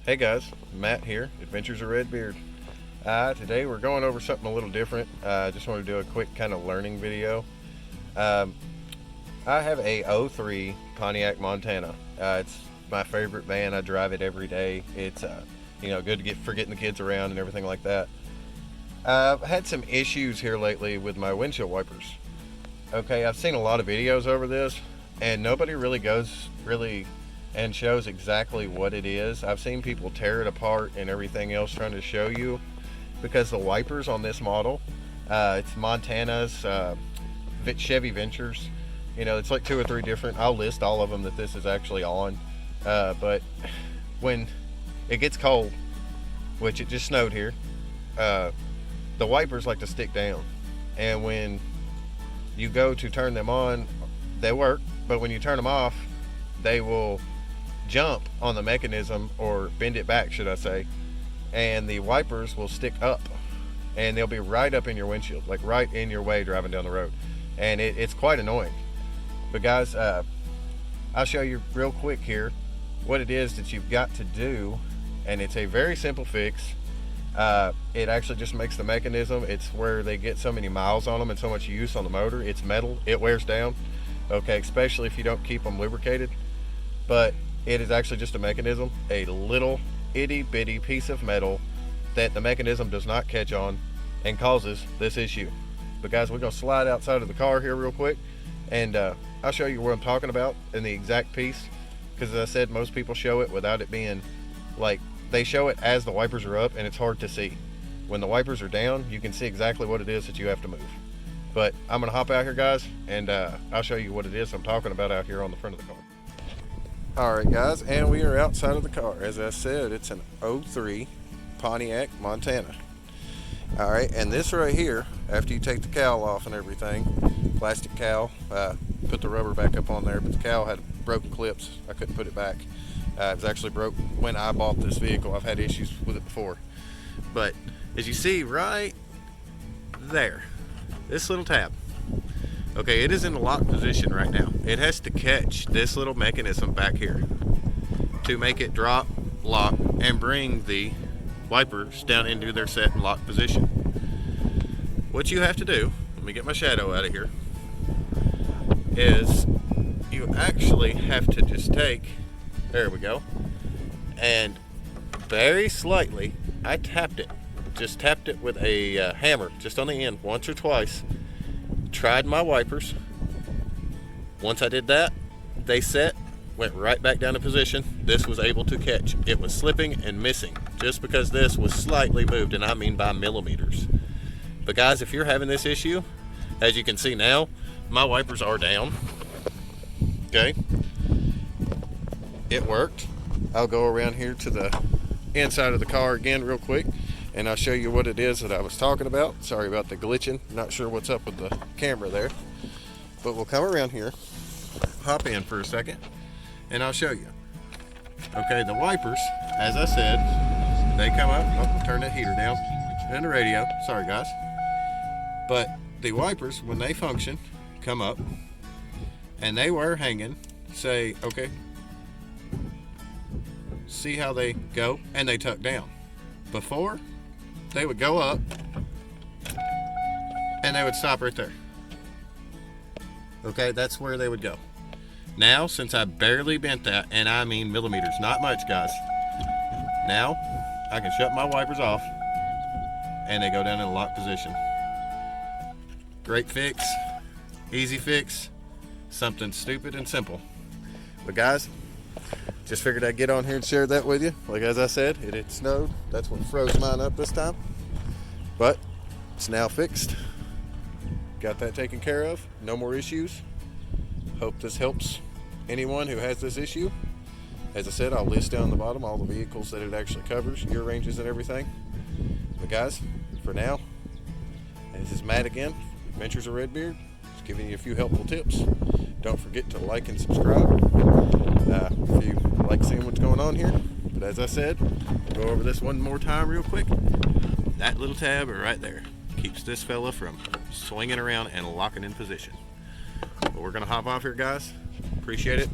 Hey guys, Matt here, Adventures of Redbeard. Today we're going over something a little different. I just want to do a quick kind of learning video. Um, I have a '03 Pontiac Montana. It's my favorite van. I drive it every day. It's good to get for getting the kids around and everything like that. I've had some issues here lately with my windshield wipers. Okay, I've seen a lot of videos over this, and nobody really goes and shows exactly what it is. I've seen people tear it apart and everything else trying to show you, because the wipers on this model, it's Montana's Chevy Ventures. It's like two or three different. I'll list all of them that this is actually on. But when it gets cold, which it just snowed here, the wipers like to stick down. And when you go to turn them on, they work. But when you turn them off, they will jump on the mechanism, or bend it back, should I say, and the wipers will stick up, and they'll be right up in your windshield, like right in your way driving down the road, and it's quite annoying. But guys, I'll show you real quick here what it is that you've got to do, and it's a very simple fix. It actually just makes the mechanism, it's where they get so many miles on them and so much use on the motor. It's metal, it wears down, okay, especially if you don't keep them lubricated. But it is actually just a mechanism, a little itty bitty piece of metal that the mechanism does not catch on and causes this issue. But guys, we're gonna slide outside of the car here real quick, and I'll show you what I'm talking about in the exact piece, because as I said, most people show it without it being, like, they show it as the wipers are up, and it's hard to see. When the wipers are down, you can see exactly what it is that you have to move. But I'm gonna hop out here, guys, and I'll show you what it is I'm talking about out here on the front of the car. Alright guys, and we are outside of the car. As I said, it's an '03 Pontiac Montana. Alright, and this right here, after you take the cowl off and everything, plastic cowl, put the rubber back up on there, but the cowl had broken clips. I couldn't put it back. It was actually broke when I bought this vehicle. I've had issues with it before. But as you see right there, this little tab, okay, it is in the lock position right now. It has to catch this little mechanism back here to make it drop, lock, and bring the wipers down into their set and lock position. What you have to do, let me get my shadow out of here, is you actually have to just take, there we go, and very slightly, I tapped it, just tapped it with a hammer, just on the end, once or twice. Tried my wipers. Once I did that, they set, went right back down to position. This was able to catch. It was slipping and missing just because this was slightly moved, and I mean by millimeters. But guys, if you're having this issue, as you can see now, my wipers are down. Okay, it worked. I'll go around here to the inside of the car again real quick, and I'll show you what it is that I was talking about. Sorry about the glitching. Not sure what's up with the camera there. But we'll come around here, hop in for a second, and I'll show you. Okay, the wipers, as I said, they come up. Oh, turn that heater down. And the radio. Sorry, guys. But the wipers, when they function, come up, and they were hanging. Say, okay, see how they go? And they tuck down. Before, they would go up and they would stop right there. Okay, that's where they would go. Now, since I barely bent that, and I mean millimeters, not much, guys, now I can shut my wipers off and they go down in a lock position. Great fix, easy fix, something stupid and simple. But guys, just figured I'd get on here and share that with you. Like, as I said, it had snowed. That's what froze mine up this time. But it's now fixed. Got that taken care of. No more issues. Hope this helps anyone who has this issue. As I said, I'll list down the bottom all the vehicles that it actually covers, year ranges and everything. But guys, for now, this is Matt again, Adventures of Redbeard. Just giving you a few helpful tips. Don't forget to like and subscribe if you like seeing what's going on here. But as I said, go over this one more time real quick. That little tab right there keeps this fella from swinging around and locking in position. But we're gonna hop off here, guys. Appreciate it.